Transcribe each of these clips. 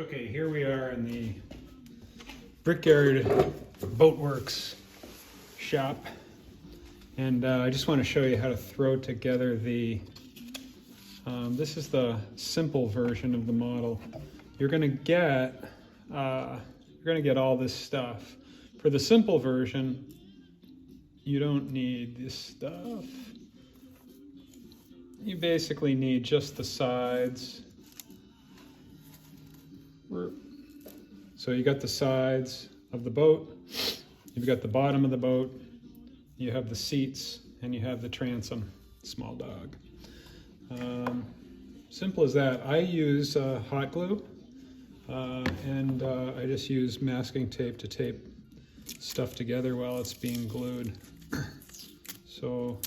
Okay, here we are in the Brickyard Boatworks shop, and I just want to show you how to throw together the this is the simple version of the model. You're going to get all this stuff. For the simple version, you don't need this stuff. You basically need just the sides. So you got the sides of the boat, you've got the bottom of the boat, you have the seats, and you have the transom, small dog. Simple as that. I use hot glue, and I just use masking tape to tape stuff together while it's being glued. So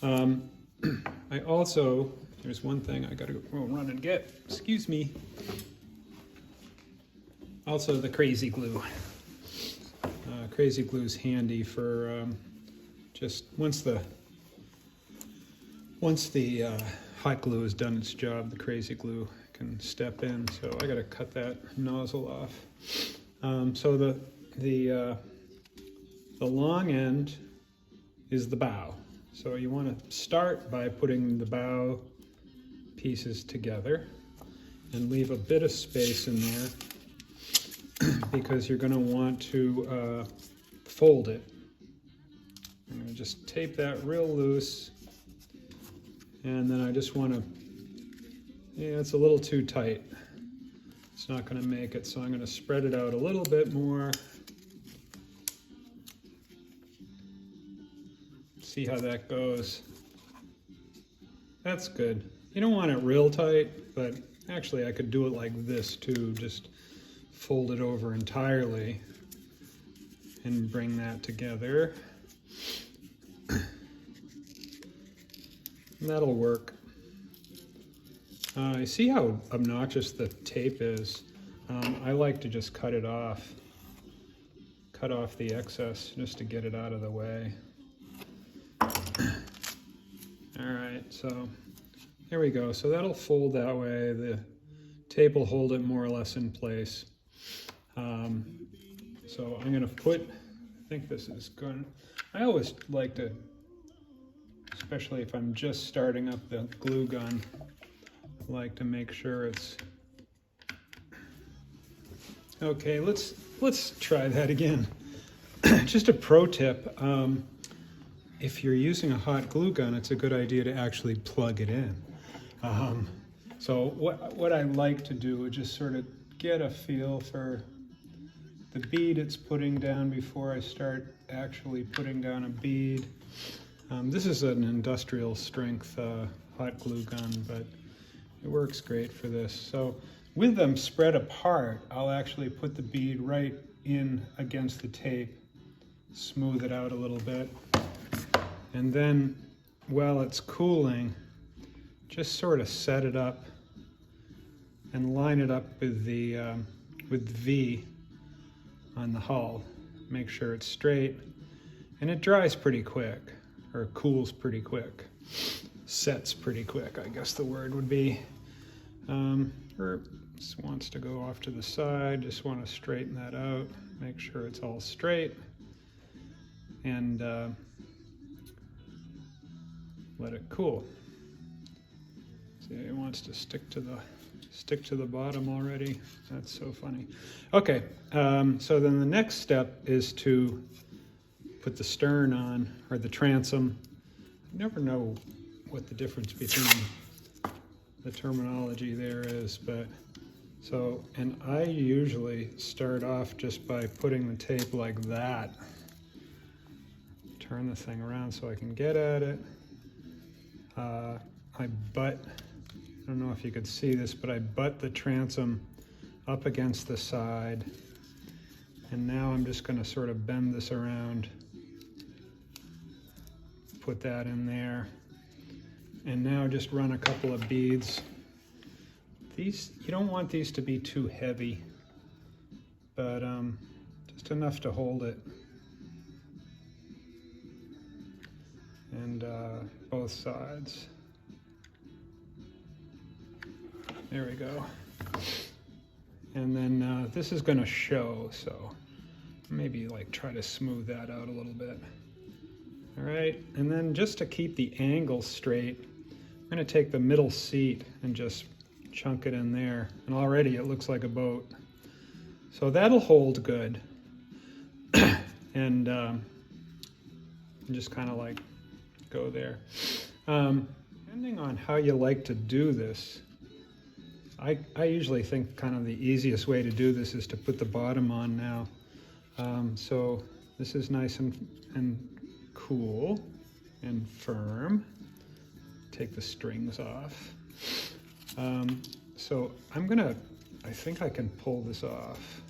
I also, there's one thing I gotta go run and get, excuse me. Also the crazy glue. Crazy glue is handy for just once the hot glue has done its job, the crazy glue can step in. So I got to cut that nozzle off. So the long end is the bow. So you want to start by putting the bow pieces together and leave a bit of space in there, because you're going to want to fold it. I'm going to just tape that real loose, and then I just want to, yeah, it's a little too tight. It's not going to make it, so I'm going to spread it out a little bit more. See how that goes. That's good. You don't want it real tight, but actually I could do it like this too, just fold it over entirely and bring that together. And that'll work. You see how obnoxious the tape is? I like to just cut it off. Cut off the excess just to get it out of the way. Alright, so here we go. So that'll fold that way. The tape will hold it more or less in place. So I'm going to put, I think this is good. I always like to, especially if I'm just starting up the glue gun, I like to make sure it's okay. Let's try that again. Just a pro tip, if you're using a hot glue gun, it's a good idea to actually plug it in. So what I like to do is just sort of get a feel for the bead it's putting down before I start actually putting down a bead. This is an industrial strength hot glue gun, but it works great for this. So with them spread apart, I'll actually put the bead right in against the tape, smooth it out a little bit, and then while it's cooling, just sort of set it up and line it up with the V on the hull. Make sure it's straight, and it dries pretty quick, or cools pretty quick, sets pretty quick, I guess the word would be. Or just wants to go off to the side, just want to straighten that out, make sure it's all straight, and let it cool. See, it wants to stick to the bottom already. That's so funny. Okay, so then the next step is to put the stern on, or the transom. I never know what the difference between the terminology there is, but so, and I usually start off just by putting the tape like that. Turn the thing around so I can get at it. I don't know if you could see this, but I butt the transom up against the side, and now I'm just going to sort of bend this around, put that in there, and now just run a couple of beads. These, you don't want these to be too heavy, but just enough to hold it, and both sides. There we go. And then this is gonna show, so maybe like try to smooth that out a little bit. All right, and then just to keep the angle straight, I'm gonna take the middle seat and just chunk it in there. And already it looks like a boat. So that'll hold good. And just kind of like go there. Depending on how you like to do this, I usually think kind of the easiest way to do this is to put the bottom on now. So this is nice and cool and firm. Take the strings off. So I think I can pull this off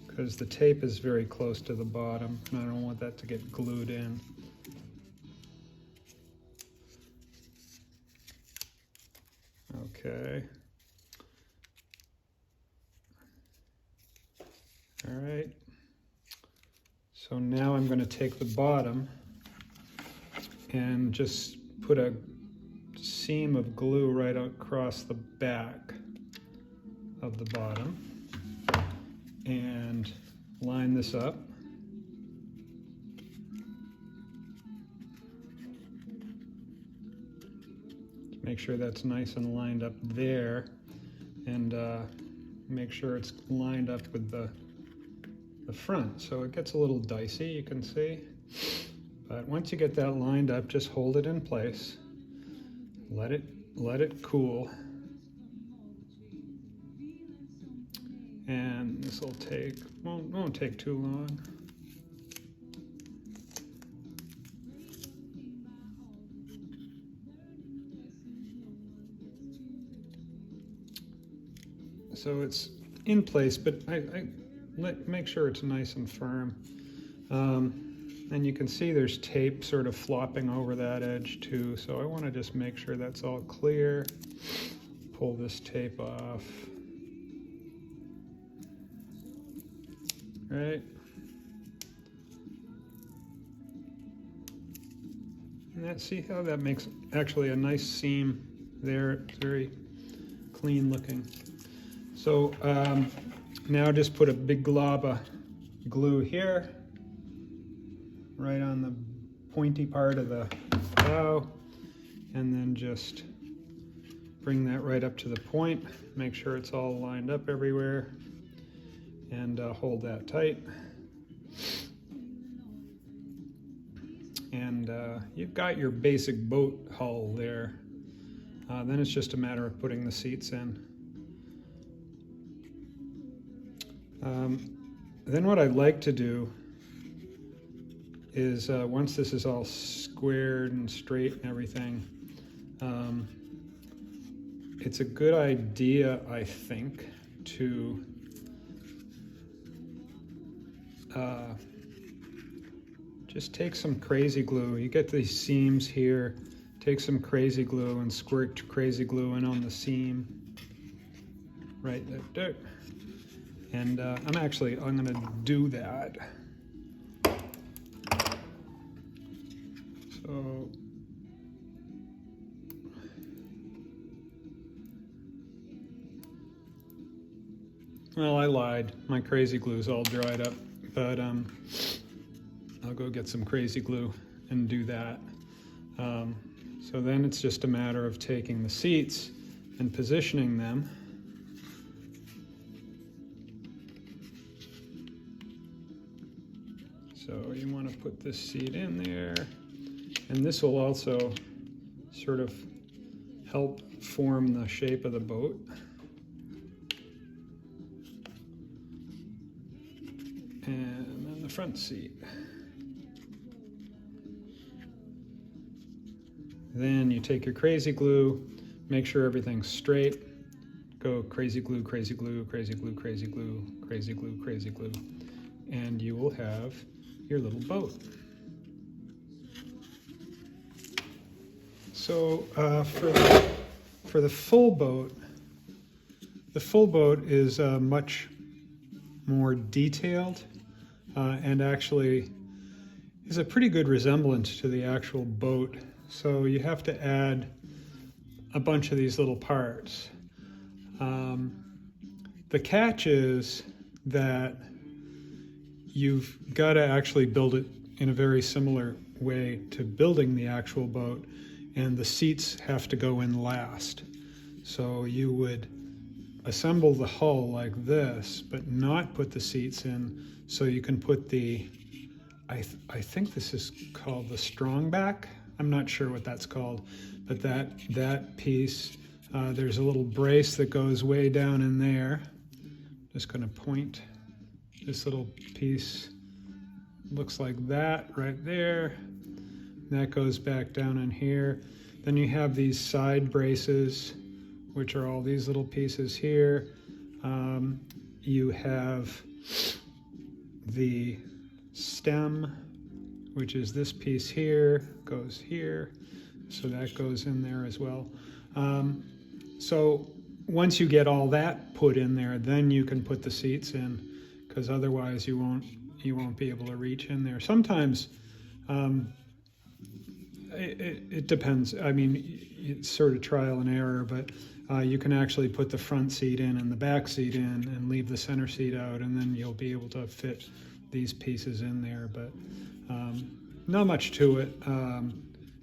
because the tape is very close to the bottom and I don't want that to get glued in. Okay. All right. So now I'm going to take the bottom and just put a seam of glue right across the back of the bottom and line this up. Make sure that's nice and lined up there, and make sure it's lined up with the front. So it gets a little dicey, you can see. But once you get that lined up, just hold it in place. Let it cool. And this will won't take too long. So it's in place, but make sure it's nice and firm. And you can see there's tape sort of flopping over that edge too. So I want to just make sure that's all clear. Pull this tape off. Right. And see how that makes actually a nice seam there. It's very clean looking. So now just put a big glob of glue here, right on the pointy part of the bow, and then just bring that right up to the point. Make sure it's all lined up everywhere, and hold that tight. And you've got your basic boat hull there. Then it's just a matter of putting the seats in. Then what I'd like to do is once this is all squared and straight and everything, it's a good idea, I think, to just take some crazy glue. You get these seams here, take some crazy glue and squirt crazy glue in on the seam right there. And I'm going to do that. So well, I lied. My crazy glue's all dried up, but I'll go get some crazy glue and do that. So then it's just a matter of taking the seats and positioning them. So you want to put this seat in there, and this will also sort of help form the shape of the boat. And then the front seat. Then you take your crazy glue, make sure everything's straight. Go crazy glue, crazy glue, crazy glue, crazy glue, crazy glue, crazy glue, and you will have your little boat. So for the full boat is much more detailed and actually is a pretty good resemblance to the actual boat. So you have to add a bunch of these little parts. The catch is that you've got to actually build it in a very similar way to building the actual boat, and the seats have to go in last. So you would assemble the hull like this, but not put the seats in, so you can put the, I think this is called the strong back. I'm not sure what that's called, but that piece, there's a little brace that goes way down in there. Just going to point this little piece, looks like that right there. That goes back down in here. Then you have these side braces, which are all these little pieces here. You have the stem, which is this piece here, goes here. So that goes in there as well. So once you get all that put in there, then you can put the seats in, because otherwise you won't be able to reach in there. Sometimes it depends. I mean, it's sort of trial and error, but you can actually put the front seat in and the back seat in and leave the center seat out, and then you'll be able to fit these pieces in there. But not much to it.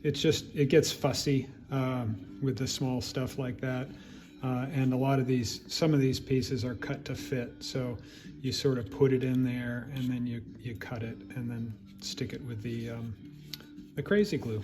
It's just, it gets fussy with the small stuff like that. And some of these pieces are cut to fit. So you sort of put it in there, and then you cut it and then stick it with the crazy glue.